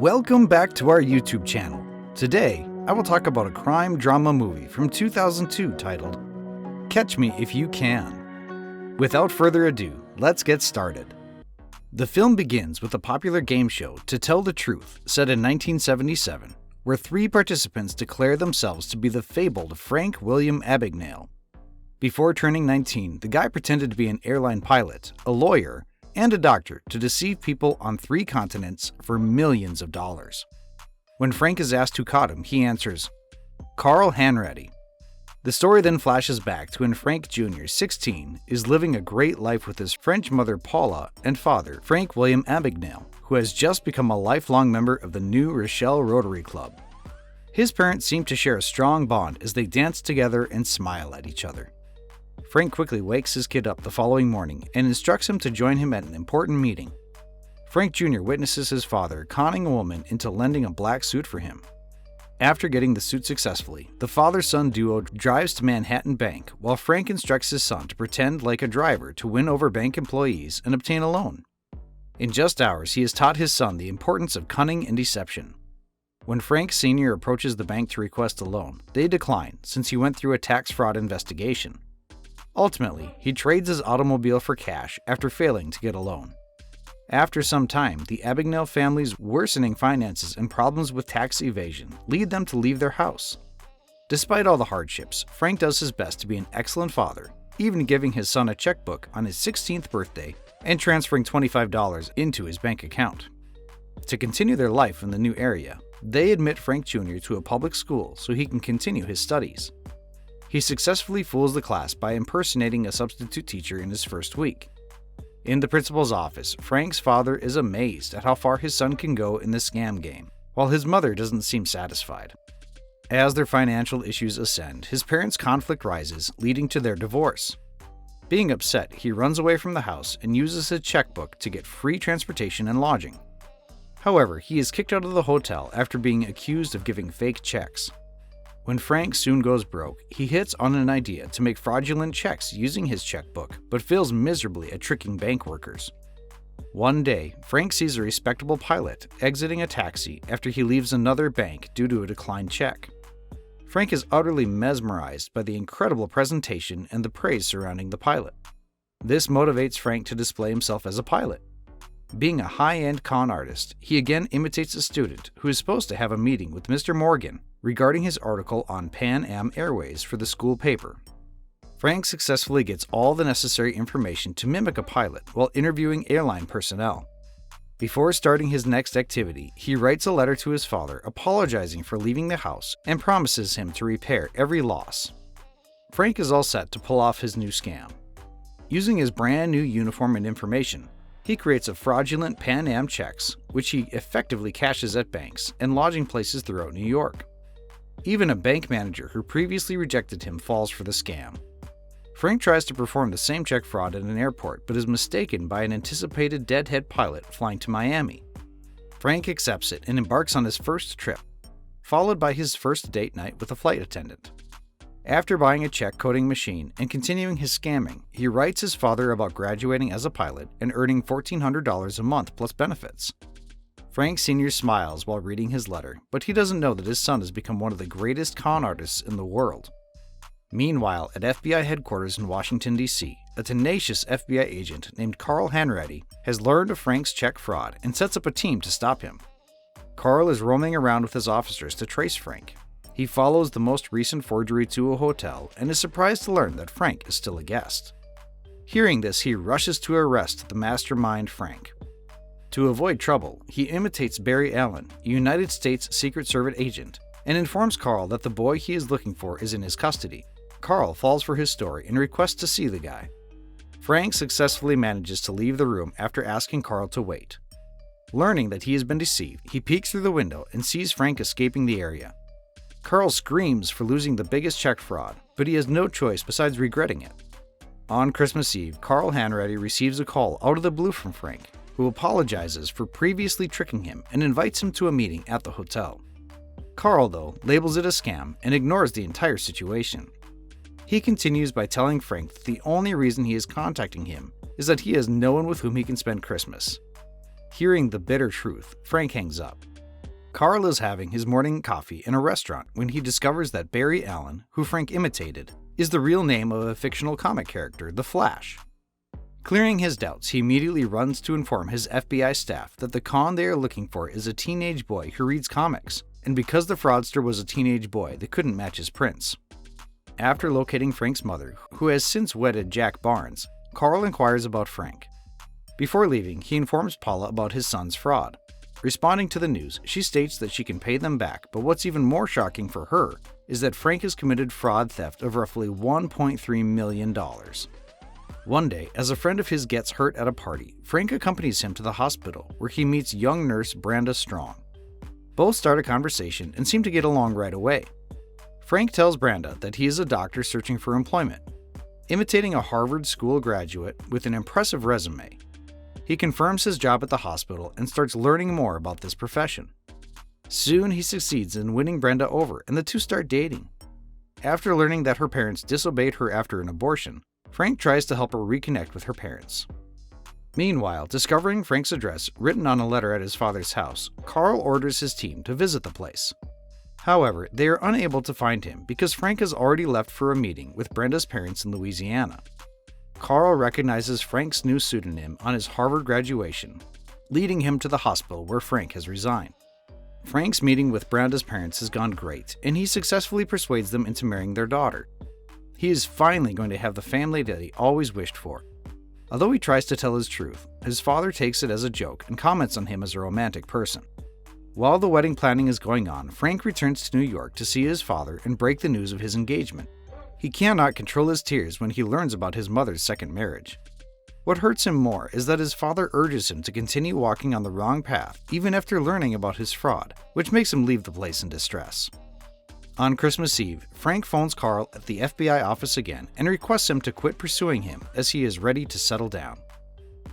Welcome back to our YouTube channel. Today, I will talk about a crime drama movie from 2002 titled Catch Me If You Can. Without further ado, let's get started. The film begins with a popular game show, To Tell the Truth, set in 1977, where three participants declare themselves to be the fabled Frank William Abagnale. Before turning 19, the guy pretended to be an airline pilot, a lawyer, and a doctor to deceive people on 3 continents for millions of dollars. When Frank is asked who caught him, he answers, Carl Hanratty. The story then flashes back to when Frank Jr., 16, is living a great life with his French mother Paula and father, Frank William Abagnale, who has just become a lifelong member of the New Rochelle Rotary Club. His parents seem to share a strong bond as they dance together and smile at each other. Frank quickly wakes his kid up the following morning and instructs him to join him at an important meeting. Frank Jr. witnesses his father conning a woman into lending a black suit for him. After getting the suit successfully, the father-son duo drives to Manhattan Bank while Frank instructs his son to pretend like a driver to win over bank employees and obtain a loan. In just hours, he has taught his son the importance of cunning and deception. When Frank Sr. approaches the bank to request a loan, they decline since he went through a tax fraud investigation. Ultimately, he trades his automobile for cash after failing to get a loan. After some time, the Abagnale family's worsening finances and problems with tax evasion lead them to leave their house. Despite all the hardships, Frank does his best to be an excellent father, even giving his son a checkbook on his 16th birthday and transferring $25 into his bank account. To continue their life in the new area, they admit Frank Jr. to a public school so he can continue his studies. He successfully fools the class by impersonating a substitute teacher in his first week. In the principal's office, Frank's father is amazed at how far his son can go in the scam game, while his mother doesn't seem satisfied. As their financial issues ascend, his parents' conflict rises, leading to their divorce. Being upset, he runs away from the house and uses his checkbook to get free transportation and lodging. However, he is kicked out of the hotel after being accused of giving fake checks. When Frank soon goes broke, he hits on an idea to make fraudulent checks using his checkbook, but fails miserably at tricking bank workers. One day, Frank sees a respectable pilot exiting a taxi after he leaves another bank due to a declined check. Frank is utterly mesmerized by the incredible presentation and the praise surrounding the pilot. This motivates Frank to display himself as a pilot. Being a high-end con artist, he again imitates a student who is supposed to have a meeting with Mr. Morgan regarding his article on Pan Am Airways for the school paper. Frank successfully gets all the necessary information to mimic a pilot while interviewing airline personnel. Before starting his next activity, he writes a letter to his father apologizing for leaving the house and promises him to repair every loss. Frank is all set to pull off his new scam. Using his brand new uniform and information, he creates a fraudulent Pan Am checks, which he effectively cashes at banks and lodging places throughout New York. Even a bank manager who previously rejected him falls for the scam. Frank tries to perform the same check fraud at an airport but is mistaken by an anticipated deadhead pilot flying to Miami. Frank accepts it and embarks on his first trip, followed by his first date night with a flight attendant. After buying a check coding machine and continuing his scamming, he writes his father about graduating as a pilot and earning $1,400 a month plus benefits. Frank Sr. smiles while reading his letter, but he doesn't know that his son has become one of the greatest con artists in the world. Meanwhile, at FBI headquarters in Washington, D.C., a tenacious FBI agent named Carl Hanratty has learned of Frank's check fraud and sets up a team to stop him. Carl is roaming around with his officers to trace Frank. He follows the most recent forgery to a hotel and is surprised to learn that Frank is still a guest. Hearing this, he rushes to arrest the mastermind Frank. To avoid trouble, he imitates Barry Allen, a United States Secret Service agent, and informs Carl that the boy he is looking for is in his custody. Carl falls for his story and requests to see the guy. Frank successfully manages to leave the room after asking Carl to wait. Learning that he has been deceived, he peeks through the window and sees Frank escaping the area. Carl screams for losing the biggest check fraud, but he has no choice besides regretting it. On Christmas Eve, Carl Hanratty receives a call out of the blue from Frank, who apologizes for previously tricking him and invites him to a meeting at the hotel. Carl, though, labels it a scam and ignores the entire situation. He continues by telling Frank that the only reason he is contacting him is that he has no one with whom he can spend Christmas. Hearing the bitter truth, Frank hangs up. Carl is having his morning coffee in a restaurant when he discovers that Barry Allen, who Frank imitated, is the real name of a fictional comic character, The Flash. Clearing his doubts, he immediately runs to inform his FBI staff that the con they are looking for is a teenage boy who reads comics, and because the fraudster was a teenage boy, they couldn't match his prints. After locating Frank's mother, who has since wedded Jack Barnes, Carl inquires about Frank. Before leaving, he informs Paula about his son's fraud. Responding to the news, she states that she can pay them back, but what's even more shocking for her is that Frank has committed fraud theft of roughly $1.3 million. One day, as a friend of his gets hurt at a party, Frank accompanies him to the hospital, where he meets young nurse Brenda Strong. Both start a conversation and seem to get along right away. Frank tells Brenda that he is a doctor searching for employment. Imitating a Harvard School graduate with an impressive resume, he confirms his job at the hospital and starts learning more about this profession. Soon he succeeds in winning Brenda over and the two start dating. After learning that her parents disobeyed her after an abortion, Frank tries to help her reconnect with her parents. Meanwhile, discovering Frank's address written on a letter at his father's house, Carl orders his team to visit the place. However, they are unable to find him because Frank has already left for a meeting with Brenda's parents in Louisiana. Carl recognizes Frank's new pseudonym on his Harvard graduation, leading him to the hospital where Frank has resigned. Frank's meeting with Brenda's parents has gone great, and he successfully persuades them into marrying their daughter. He is finally going to have the family that he always wished for. Although he tries to tell his truth, his father takes it as a joke and comments on him as a romantic person. While the wedding planning is going on, Frank returns to New York to see his father and break the news of his engagement. He cannot control his tears when he learns about his mother's second marriage. What hurts him more is that his father urges him to continue walking on the wrong path even after learning about his fraud, which makes him leave the place in distress. On Christmas Eve, Frank phones Carl at the FBI office again and requests him to quit pursuing him as he is ready to settle down.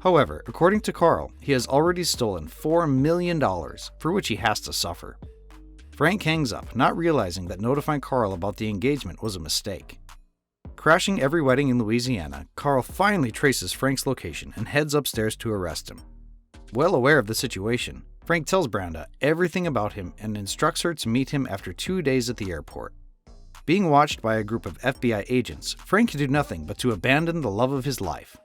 However, according to Carl, he has already stolen $4 million, for which he has to suffer. Frank hangs up, not realizing that notifying Carl about the engagement was a mistake. Crashing every wedding in Louisiana, Carl finally traces Frank's location and heads upstairs to arrest him. Well aware of the situation, Frank tells Brenda everything about him and instructs her to meet him after 2 days at the airport. Being watched by a group of FBI agents, Frank can do nothing but to abandon the love of his life.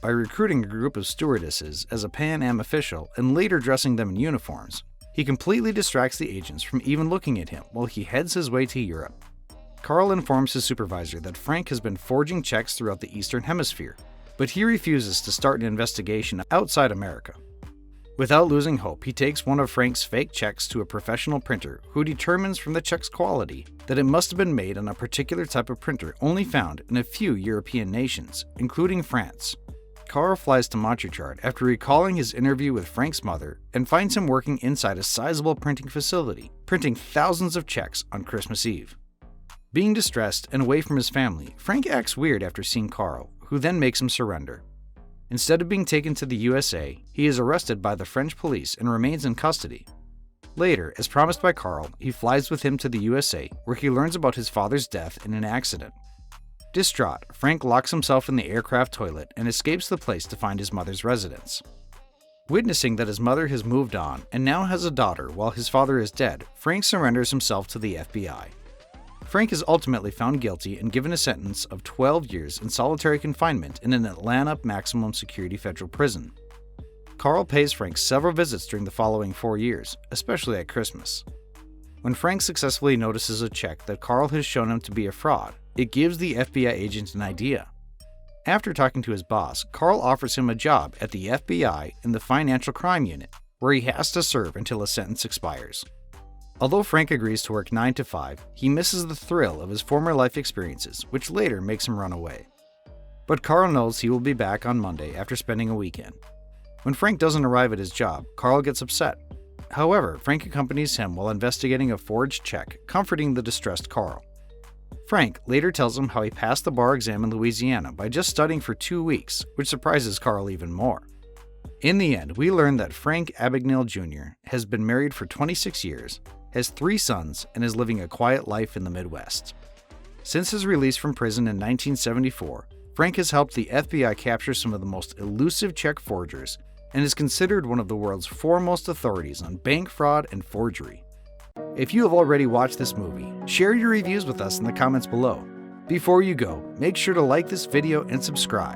By recruiting a group of stewardesses as a Pan Am official and later dressing them in uniforms, he completely distracts the agents from even looking at him while he heads his way to Europe. Carl informs his supervisor that Frank has been forging checks throughout the Eastern Hemisphere, but he refuses to start an investigation outside America. Without losing hope, he takes one of Frank's fake checks to a professional printer who determines from the check's quality that it must have been made on a particular type of printer only found in a few European nations, including France. Carl flies to Montreal after recalling his interview with Frank's mother and finds him working inside a sizable printing facility, printing thousands of checks on Christmas Eve. Being distressed and away from his family, Frank acts weird after seeing Carl, who then makes him surrender. Instead of being taken to the USA, he is arrested by the French police and remains in custody. Later, as promised by Carl, he flies with him to the USA, where he learns about his father's death in an accident. Distraught, Frank locks himself in the aircraft toilet and escapes the place to find his mother's residence. Witnessing that his mother has moved on and now has a daughter while his father is dead, Frank surrenders himself to the FBI. Frank is ultimately found guilty and given a sentence of 12 years in solitary confinement in an Atlanta maximum security federal prison. Carl pays Frank several visits during the following 4 years, especially at Christmas. When Frank successfully notices a check that Carl has shown him to be a fraud, it gives the FBI agent an idea. After talking to his boss, Carl offers him a job at the FBI in the Financial Crime Unit, where he has to serve until his sentence expires. Although Frank agrees to work 9 to 5, he misses the thrill of his former life experiences, which later makes him run away. But Carl knows he will be back on Monday after spending a weekend. When Frank doesn't arrive at his job, Carl gets upset. However, Frank accompanies him while investigating a forged check, comforting the distressed Carl. Frank later tells him how he passed the bar exam in Louisiana by just studying for 2 weeks, which surprises Carl even more. In the end, we learn that Frank Abagnale Jr. has been married for 26 years, has 3 sons, and is living a quiet life in the Midwest. Since his release from prison in 1974, Frank has helped the FBI capture some of the most elusive check forgers and is considered one of the world's foremost authorities on bank fraud and forgery. If you have already watched this movie, share your reviews with us in the comments below. Before you go, make sure to like this video and subscribe.